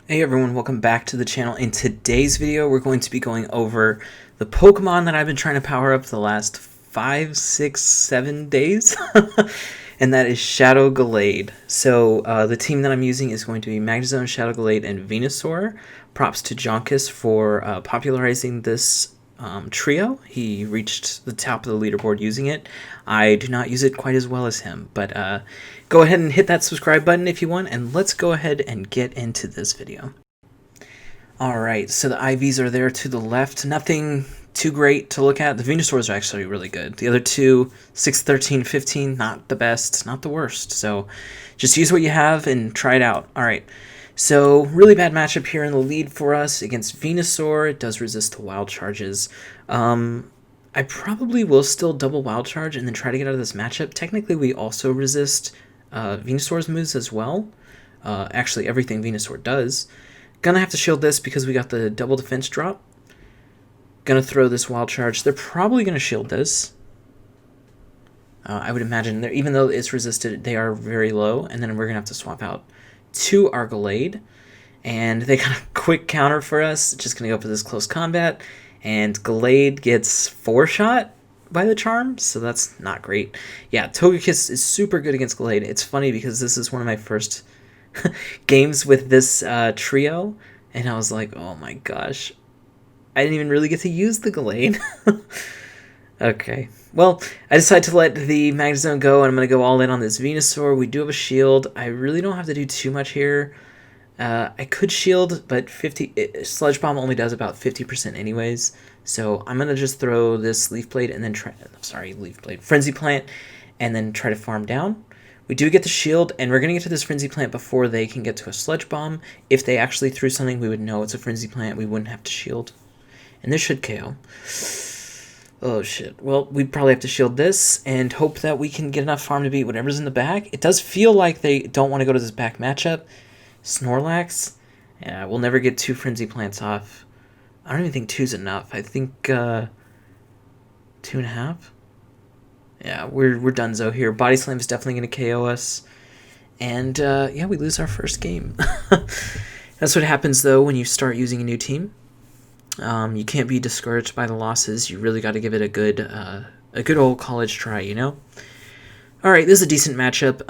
Hey everyone, welcome back to the channel. In today's video, we're going to be going over the Pokemon that I've been trying to power up the last 5, 6, 7 days, and that is Shadow Gallade. So the team that I'm using is going to be Magnezone, Shadow Gallade, and Venusaur. Props to Jonkus for popularizing this trio. He reached the top of the leaderboard using it. I do not use it quite as well as him, but go ahead and hit that subscribe button if you want, and let's go ahead and get into this video. Alright, so the IVs are there to the left. Nothing too great to look at. The Venusaurs are actually really good. The other two, 6, 13, 15, not the best, not the worst. So just use what you have and try it out. Alright, so really bad matchup here in the lead for us against Venusaur. It does resist to wild charges. I probably will still double wild charge and then try to get out of this matchup. Technically, we also resist Venusaur's moves as well. Actually, everything Venusaur does. Gonna have to shield this because we got the double defense drop. Gonna throw this wild charge. They're probably gonna shield this. I would imagine, even though it's resisted, they are very low. And then we're gonna have to swap out to our Gallade. And they got a quick counter for us. Just gonna go for this close combat. And Gallade gets 4-shot by the charm, so that's not great. Yeah, Togekiss is super good against Gallade. It's funny because this is one of my first games with this trio, and I was like, oh my gosh. I didn't even really get to use the Gallade. Okay, well, I decided to let the Magnezone go, and I'm going to go all in on this Venusaur. We do have a shield. I really don't have to do too much here. I could shield, but Sludge Bomb only does about 50% anyways. So I'm going to just throw this Leaf Blade and then Frenzy Plant, and then try to farm down. We do get the shield, and we're going to get to this Frenzy Plant before they can get to a Sludge Bomb. If they actually threw something, we would know it's a Frenzy Plant. We wouldn't have to shield. And this should KO. Oh shit. Well, we'd probably have to shield this and hope that we can get enough farm to beat whatever's in the back. It does feel like they don't want to go to this back matchup. Snorlax. Yeah, we'll never get 2 Frenzy Plants off. I don't even think 2's enough. I think 2.5. Yeah, we're donezo here. Body Slam is definitely going to KO us. And yeah, we lose our first game. That's what happens though when you start using a new team. You can't be discouraged by the losses. You really got to give it a good old college try, you know? Alright, this is a decent matchup.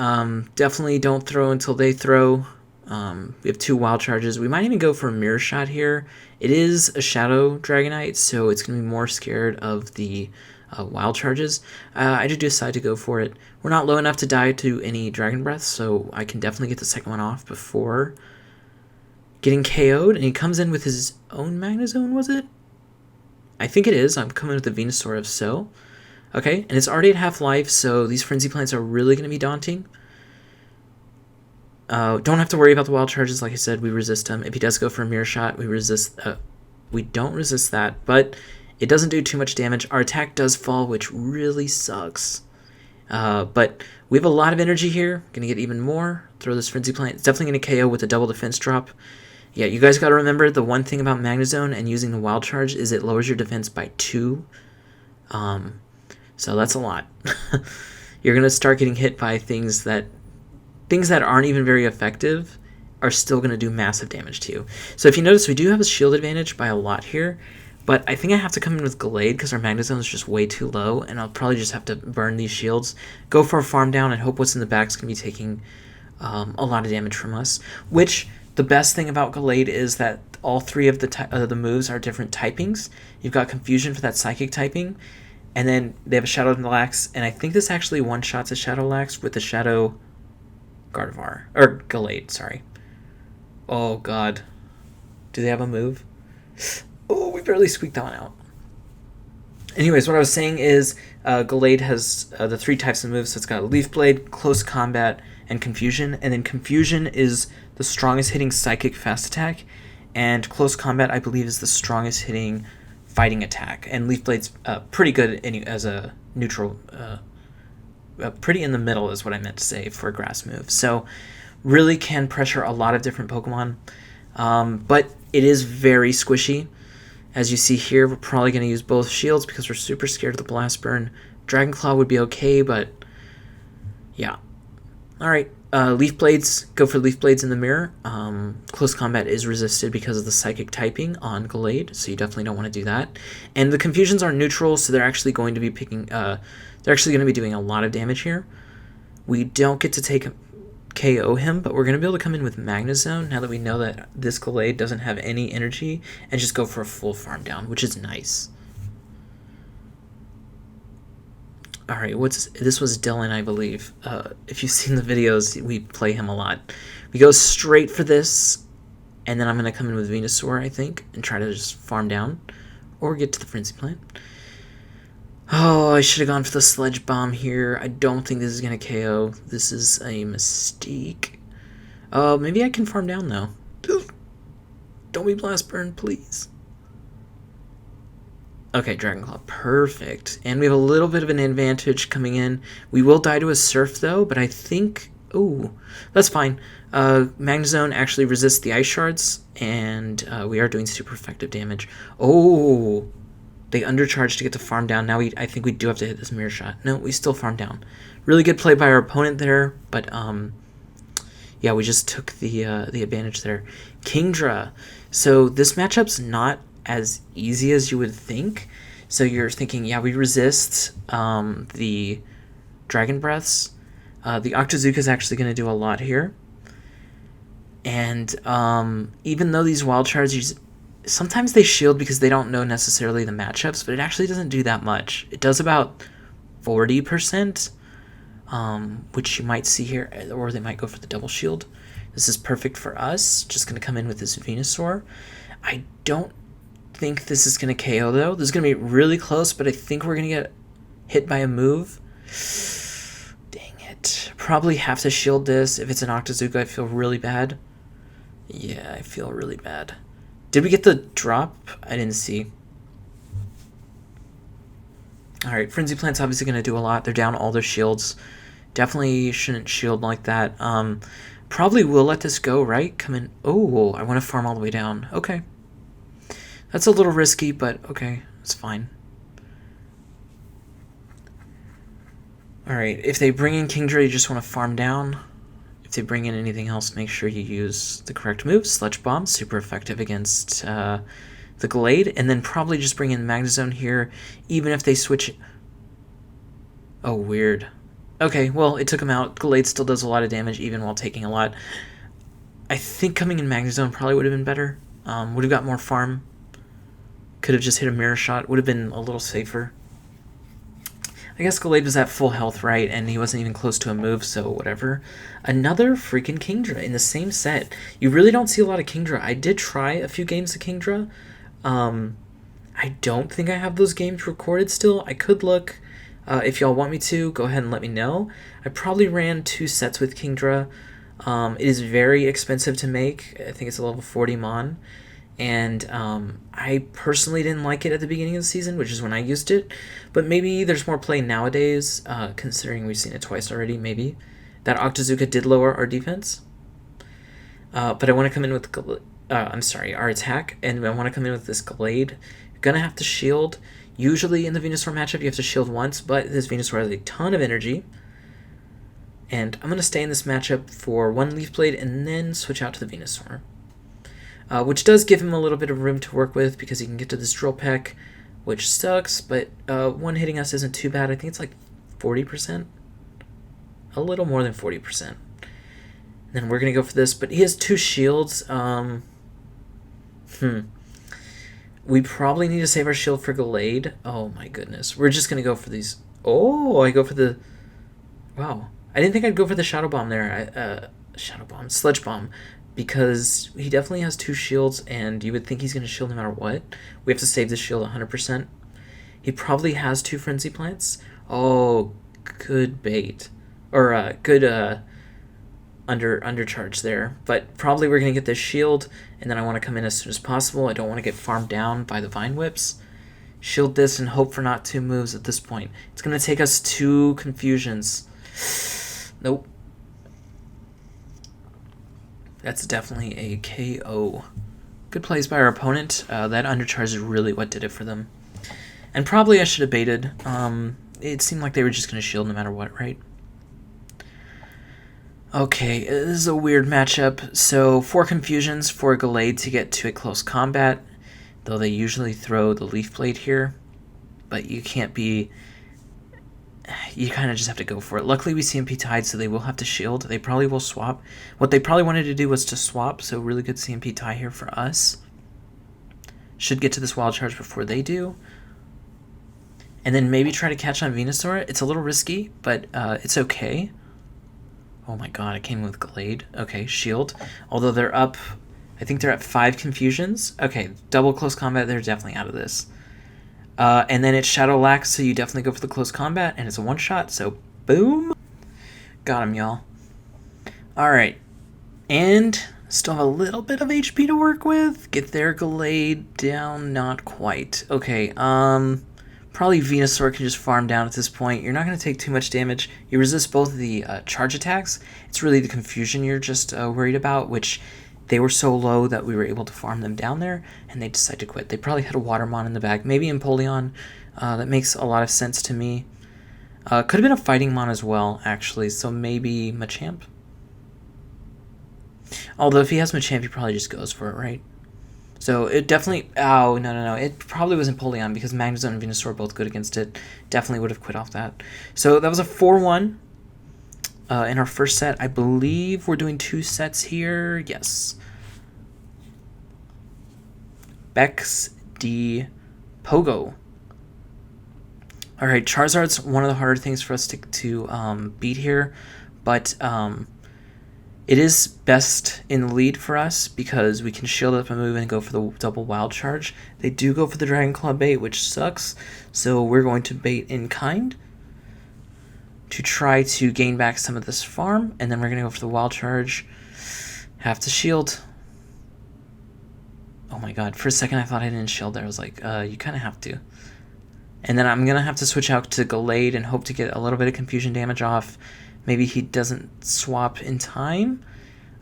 Definitely don't throw until they throw. We have 2 wild charges. We might even go for a mirror shot here. It is a Shadow Dragonite, so it's going to be more scared of the wild charges. I did decide to go for it. We're not low enough to die to any Dragon Breath, so I can definitely get the second one off before getting KO'd. And he comes in with his own Magnezone, was it? I think it is. I'm coming with the Venusaur if so. Okay, and it's already at half life, so these Frenzy Plants are really going to be daunting. Don't have to worry about the wild charges. Like I said, we resist him. If he does go for a mirror shot, we resist. We don't resist that, but it doesn't do too much damage. Our attack does fall, which really sucks. But we have a lot of energy here. Gonna get even more. Throw this Frenzy Plant. It's definitely gonna KO with a double defense drop. Yeah, you guys gotta remember the one thing about Magnezone and using the wild charge is it lowers your defense by 2. So that's a lot. You're gonna start getting hit by things that aren't even very effective are still going to do massive damage to you. So if you notice, we do have a shield advantage by a lot here, but I think I have to come in with Gallade because our Magnezone is just way too low, and I'll probably just have to burn these shields, go for a farm down, and hope what's in the back is going to be taking a lot of damage from us. Which, the best thing about Gallade is that all 3 of the moves are different typings. You've got Confusion for that Psychic typing, and then they have a Shadow Lax, and I think this actually one-shots a Shadow Lax with the Shadow Gardevoir. Or Gallade, sorry. Oh, God. Do they have a move? Oh, we barely squeaked that one out. Anyways, what I was saying is Gallade has the 3 types of moves. So it's got Leaf Blade, Close Combat, and Confusion. And then Confusion is the strongest hitting Psychic fast attack. And Close Combat, I believe, is the strongest hitting fighting attack. And Leaf Blade's pretty good as a neutral pretty in the middle is what I meant to say for a grass move. So really can pressure a lot of different Pokemon. But it is very squishy. As you see here, we're probably going to use both shields because we're super scared of the Blast Burn. Dragon Claw would be okay, but yeah. Alright, Leaf Blades. Go for Leaf Blades in the mirror. Close combat is resisted because of the psychic typing on Gallade, so you definitely don't want to do that. And the confusions are neutral, so they're actually going to be they're actually going to be doing a lot of damage here. We don't get to take KO him, but we're going to be able to come in with Magnezone now that we know that this Gallade doesn't have any energy, and just go for a full farm down, which is nice. Alright, this was Dylan, I believe. If you've seen the videos, we play him a lot. We go straight for this, and then I'm going to come in with Venusaur, I think, and try to just farm down, or get to the Frenzy Plant. Oh, I should have gone for the Sledge Bomb here. I don't think this is going to KO. This is a mistake. Maybe I can farm down, though. Don't be Blast Burn, please. Okay, Dragon Claw, perfect. And we have a little bit of an advantage coming in. We will die to a Surf, though, but I think... Ooh, that's fine. Magnezone actually resists the Ice Shards, and we are doing super effective damage. Oh, they undercharged to get to farm down. Now I think we do have to hit this Mirror Shot. No, we still farm down. Really good play by our opponent there, but yeah, we just took the advantage there. Kingdra. So this matchup's not as easy as you would think. So you're thinking, yeah, we resist the Dragon Breaths. The Octazooka is actually going to do a lot here. And even though these Wild Chards, sometimes they shield because they don't know necessarily the matchups, but it actually doesn't do that much. It does about 40%, which you might see here, or they might go for the double shield. This is perfect for us. Just going to come in with this Venusaur. I don't think this is going to KO, though. This is going to be really close, but I think we're going to get hit by a move. Dang it. Probably have to shield this. If it's an Octazooka, I feel really bad. Yeah, I feel really bad. Did we get the drop? I didn't see. Alright, Frenzy Plant's obviously going to do a lot. They're down all their shields. Definitely shouldn't shield like that. Probably will let this go, right? Come in. Oh, I want to farm all the way down. Okay. That's a little risky, but okay, it's fine. Alright, if they bring in Kingdra, you just want to farm down. If they bring in anything else, make sure you use the correct move. Sludge Bomb, super effective against the Gallade. And then probably just bring in Magnezone here, even if they switch... Oh, weird. Okay, well, it took him out. Gallade still does a lot of damage, even while taking a lot. I think coming in Magnezone probably would have been better. Would have got more farm. Could have just hit a Mirror Shot. Would have been a little safer. I guess Gallade was at full health, right? And he wasn't even close to a move, so whatever. Another freaking Kingdra in the same set. You really don't see a lot of Kingdra. I did try a few games of Kingdra. I don't think I have those games recorded still. I could look. If y'all want me to, go ahead and let me know. I probably ran 2 sets with Kingdra. It is very expensive to make. I think it's a level 40 Mon. And I personally didn't like it at the beginning of the season, which is when I used it. But maybe there's more play nowadays, considering we've seen it twice already, maybe. That Octazooka did lower our defense. But I want to come in with, our attack. And I want to come in with this Gallade. You're going to have to shield. Usually in the Venusaur matchup, you have to shield once, but this Venusaur has a ton of energy. And I'm going to stay in this matchup for 1 Leaf Blade and then switch out to the Venusaur. Which does give him a little bit of room to work with because he can get to this Drill Peck, which sucks, but one hitting us isn't too bad. I think it's like 40%. A little more than 40%. And then we're going to go for this, but he has 2 shields. We probably need to save our shield for Gallade. Oh my goodness. We're just going to go for these. Oh, I go for the... Wow. I didn't think I'd go for the Shadow Bomb there. Shadow Bomb. Sledge Bomb. Because he definitely has 2 shields, and you would think he's going to shield no matter what. We have to save this shield 100%. He probably has 2 Frenzy Plants. Oh, good bait. Or good undercharge there. But probably we're going to get this shield, and then I want to come in as soon as possible. I don't want to get farmed down by the Vine Whips. Shield this and hope for not 2 moves at this point. It's going to take us 2 confusions. Nope. That's definitely a KO. Good plays by our opponent. That undercharge is really what did it for them. And probably I should have baited. It seemed like they were just going to shield no matter what, right? Okay, this is a weird matchup. So 4 confusions for Gallade to get to a close combat, though they usually throw the Leaf Blade here. But you can't be... You kind of just have to go for it. Luckily we CMP tied, so they will have to shield. They probably will swap. What they probably wanted to do was to swap, so really good CMP tie here for us. Should get to this wild charge before they do. And then maybe try to catch on Venusaur. It's a little risky, but it's okay. Oh my god, I came in with Gallade. Okay, shield. Although they're up... I think they're at 5 confusions. Okay, double close combat, they're definitely out of this. And then it's Shadow Lax, so you definitely go for the close combat, and it's a one-shot, so boom. Got him, y'all. Alright. And still have a little bit of HP to work with. Get their Gallade down, not quite. Okay, probably Venusaur can just farm down at this point. You're not going to take too much damage. You resist both of the charge attacks. It's really the confusion you're just worried about, which... They were so low that we were able to farm them down there, and they decided to quit. They probably had a Watermon in the back, maybe Empoleon. That makes a lot of sense to me. Could have been a Fighting Mon as well, actually, so maybe Machamp. Although if he has Machamp, he probably just goes for it, right? So it definitely... Oh, no. It probably was Empoleon, because Magnezone and Venusaur are both good against it. Definitely would have quit off that. So that was a 4-1. In our first set, I believe we're doing 2 sets here. Yes. Bex D Pogo. Alright, Charizard's one of the harder things for us to beat here, but it is best in the lead for us because we can shield up a move and go for the double wild charge. They do go for the Dragon Claw bait, which sucks, so we're going to bait in kind to try to gain back some of this farm, and then we're going to go for the wild charge. Have to shield. Oh my god, for a second I thought I didn't shield there. I was like, you kind of have to. And then I'm going to have to switch out to Gallade and hope to get a little bit of confusion damage off. Maybe he doesn't swap in time.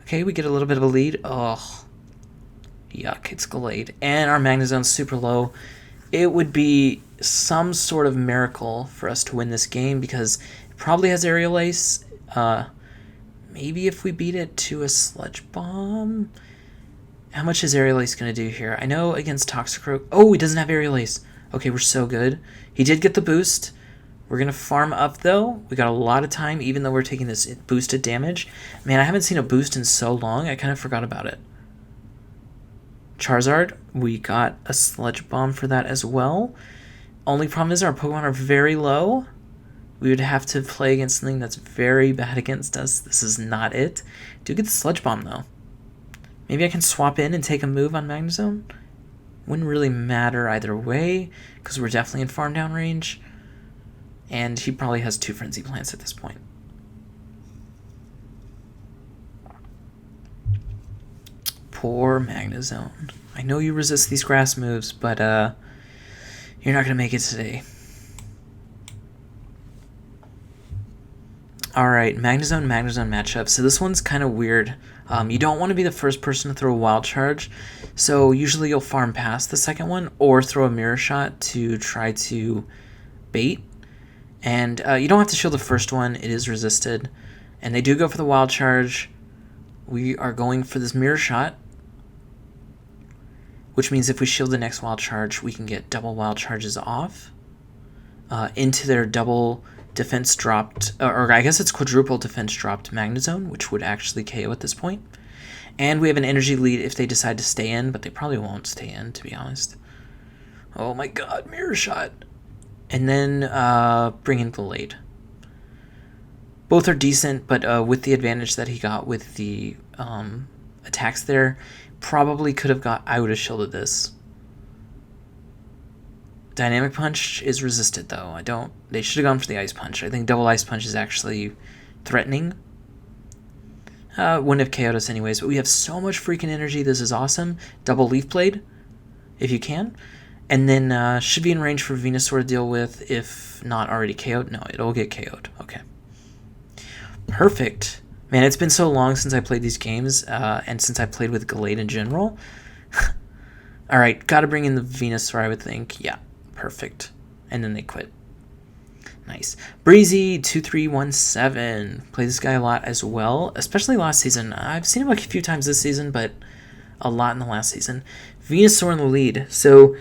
Okay, we get a little bit of a lead. Oh, yuck, it's Gallade. And our Magnezone's super low. It would be some sort of miracle for us to win this game because it probably has Aerial Ace. Maybe if we beat it to a Sludge Bomb. How much is Aerial Ace going to do here? I know against Toxicroak... Oh, he doesn't have Aerial Ace. Okay, we're so good. He did get the boost. We're going to farm up, though. We got a lot of time, even though we're taking this boosted damage. Man, I haven't seen a boost in so long, I kind of forgot about it. Charizard, we got a Sludge Bomb for that as well. Only problem is our Pokemon are very low. We would have to play against something that's very bad against us. This is not it. Do get the Sludge Bomb, though. Maybe I can swap in and take a move on Magnezone. Wouldn't really matter either way, because we're definitely in farm down range. And he probably has 2 Frenzy Plants at this point. Poor Magnezone. I know you resist these grass moves, but you're not going to make it today. Alright, Magnezone matchup. So this one's kind of weird. You don't want to be the first person to throw a Wild Charge, so usually you'll farm past the second one, or throw a Mirror Shot to try to bait. And you don't have to shield the first one, it is resisted. And they do go for the Wild Charge. We are going for this Mirror Shot, which means if we shield the next Wild Charge, we can get double Wild Charges off into their double defense dropped, or I guess it's quadruple defense dropped Magnezone, which would actually KO at this point. And we have an energy lead if they decide to stay in, but they probably won't stay in, to be honest. Oh my god, Mirror Shot. And then bring in Gallade. Both are decent, but with the advantage that he got with the attacks there, probably could have got... I would have shielded this. Dynamic Punch is resisted, though. They should have gone for the Ice Punch. I think double Ice Punch is actually threatening. Wouldn't have KO'd us anyways, but we have so much freaking energy. This is awesome. Double Leaf Blade, if you can. And then should be in range for Venusaur to deal with, if not already KO'd. No, it'll get KO'd. Okay. Perfect. Man, it's been so long since I played these games, and since I played with Gallade in general. Alright, gotta bring in the Venusaur, I would think. Yeah, perfect. And then they quit. Nice. Breezy2317. Play this guy a lot as well, especially last season. I've seen him like a few times this season, but a lot in the last season. Venusaur in the lead. So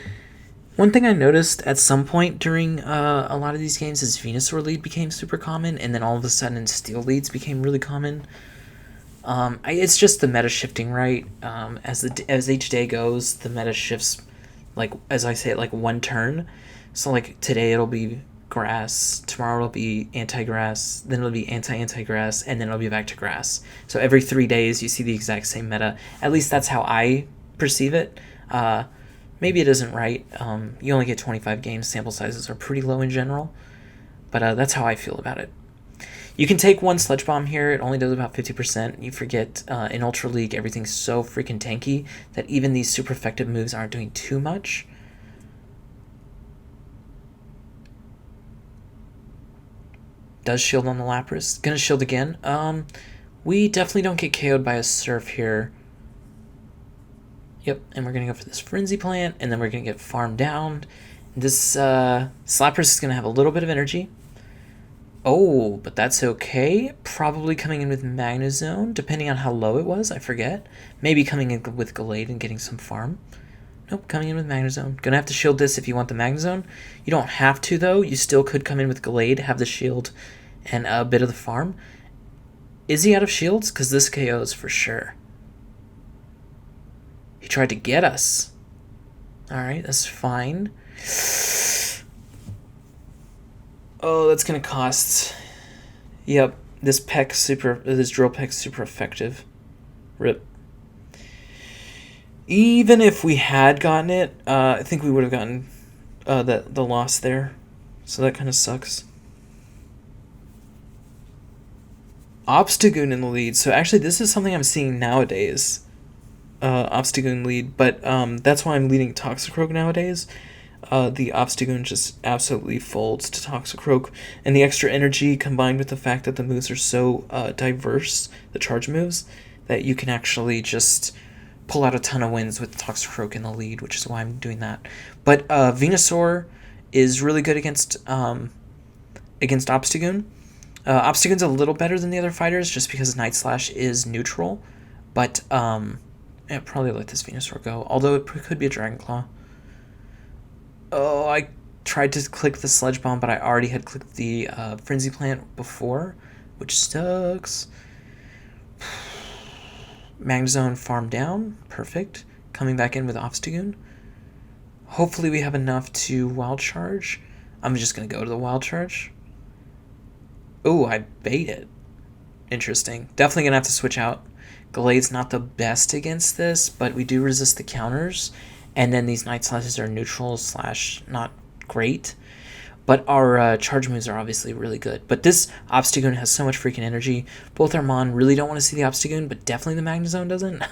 one thing I noticed at some point during a lot of these games is Venusaur lead became super common, and then all of a sudden Steel leads became really common. It's just the meta shifting, right? As each day goes, the meta shifts, like, as I say, like one turn. So like today it'll be grass, tomorrow it'll be anti-grass, then it'll be anti-grass, and then it'll be back to grass. So every 3 days you see the exact same meta. At least that's how I perceive it. Maybe it isn't right. You only get 25 games. Sample sizes are pretty low in general. But that's how I feel about it. You can take one Sludge Bomb here. It only does about 50%. You forget in Ultra League, everything's so freaking tanky that even these super effective moves aren't doing too much. Does shield on the Lapras. Gonna shield again. We definitely don't get KO'd by a Surf here. Yep, and we're gonna go for this Frenzy Plant, and then we're gonna get farmed down. This Lapras is gonna have a little bit of energy. Oh, but that's okay. Probably coming in with Magnezone, depending on how low it was, I forget. Maybe coming in with Gallade and getting some farm. Nope, coming in with Magnezone. Gonna have to shield this if you want the Magnezone. You don't have to, though. You still could come in with Gallade, have the shield, and a bit of the farm. Is he out of shields? Because this KOs for sure. He tried to get us. Alright, that's fine. Oh, that's gonna cost. Yep, this drill peck's super effective. Rip. Even if we had gotten it, I think we would have gotten the loss there. So that kind of sucks. Obstagoon in the lead. So actually, this is something I'm seeing nowadays. Obstagoon lead, but that's why I'm leading Toxicroak nowadays. The Obstagoon just absolutely folds to Toxicroak, and the extra energy combined with the fact that the moves are so diverse, the charge moves, that you can actually just pull out a ton of wins with Toxicroak in the lead, which is why I'm doing that. But Venusaur is really good against Obstagoon. Obstagoon's a little better than the other fighters just because Night Slash is neutral, but yeah, probably let this Venusaur go, although it could be a Dragon Claw. Oh, I tried to click the Sludge Bomb, but I already had clicked the Frenzy Plant before, which sucks. Magnezone farm down. Perfect. Coming back in with Obstagoon. Hopefully we have enough to Wild Charge. I'm just going to go to the Wild Charge. Oh, I bait it. Interesting. Definitely going to have to switch out. Gallade's not the best against this, but we do resist the counters. And then these Night Slashes are neutral / not great. But our charge moves are obviously really good. But this Obstagoon has so much freaking energy. Both our Mon really don't want to see the Obstagoon, but definitely the Magnezone doesn't.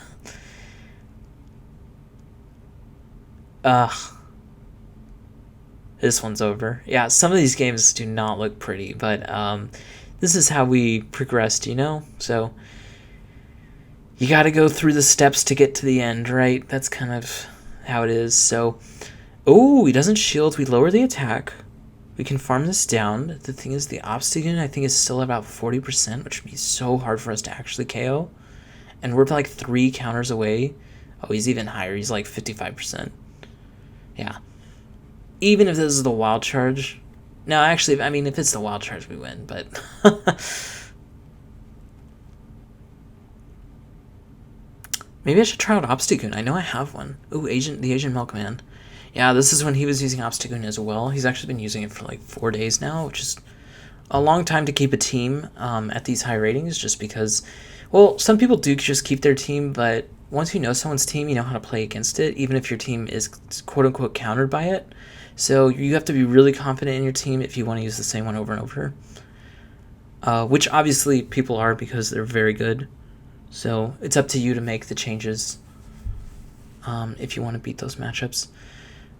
Ugh. This one's over. Yeah, some of these games do not look pretty, but this is how we progressed, you know? So you got to go through the steps to get to the end, right? That's kind of how it is. So, oh, he doesn't shield. We lower the attack. We can farm this down. The thing is, the Obstagoon, I think, is still about 40%, which would be so hard for us to actually KO. And we're like 3 counters away. Oh, he's even higher. He's like 55%. Yeah. Even if this is the Wild Charge. No, actually, I mean, if it's the Wild Charge, we win, but maybe I should try out Obstagoon. I know I have one. Ooh, the Asian Milkman. Yeah, this is when he was using Obstagoon as well. He's actually been using it for like 4 days now, which is a long time to keep a team at these high ratings, just because, well, some people do just keep their team, but once you know someone's team, you know how to play against it, even if your team is quote-unquote countered by it. So you have to be really confident in your team if you want to use the same one over and over. Which obviously people are because they're very good. So it's up to you to make the changes if you want to beat those matchups.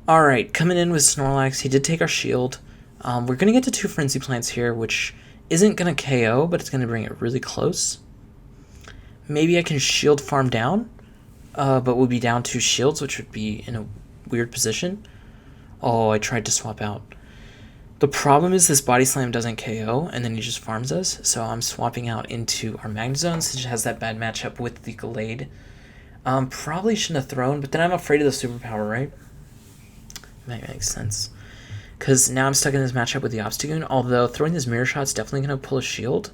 Alright, coming in with Snorlax. He did take our shield. We're going to get to 2 Frenzy Plants here, which isn't going to KO, but it's going to bring it really close. Maybe I can shield farm down, but we'll be down 2 shields, which would be in a weird position. Oh, I tried to swap out. The problem is this Body Slam doesn't KO, and then he just farms us, so I'm swapping out into our Magnezone since it has that bad matchup with the Gallade. Probably shouldn't have thrown, but then I'm afraid of the superpower, right? That makes sense. Because now I'm stuck in this matchup with the Obstagoon, although throwing this Mirror Shot's definitely going to pull a shield.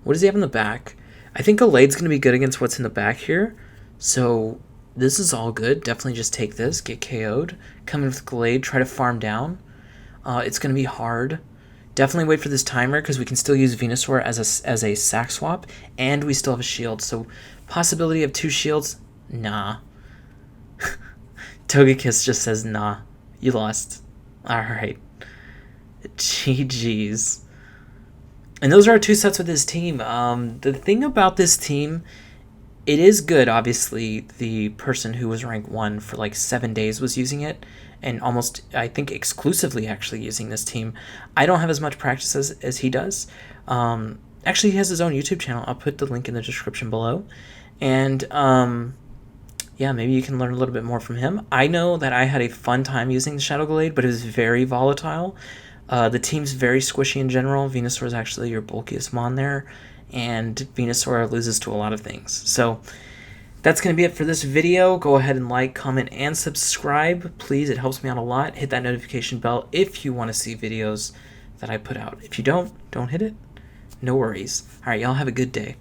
What does he have in the back? I think Gallade's going to be good against what's in the back here, so this is all good. Definitely just take this, get KO'd, come in with Gallade, try to farm down. It's going to be hard. Definitely wait for this timer because we can still use Venusaur as a sack swap, and we still have a shield. So possibility of 2 shields? Nah. Togekiss just says nah. You lost. Alright. GG's. And those are our 2 sets with this team. The thing about this team, it is good. Obviously, the person who was rank 1 for like 7 days was using it, and almost, I think, exclusively actually using this team. I don't have as much practice as he does. Actually, he has his own YouTube channel. I'll put the link in the description below. And yeah, maybe you can learn a little bit more from him. I know that I had a fun time using the Shadow Gallade, but it was very volatile. The team's very squishy in general. Venusaur is actually your bulkiest mon there, and Venusaur loses to a lot of things. So that's going to be it for this video. Go ahead and like, comment, and subscribe. Please, it helps me out a lot. Hit that notification bell if you want to see videos that I put out. If you don't hit it. No worries. All right, y'all have a good day.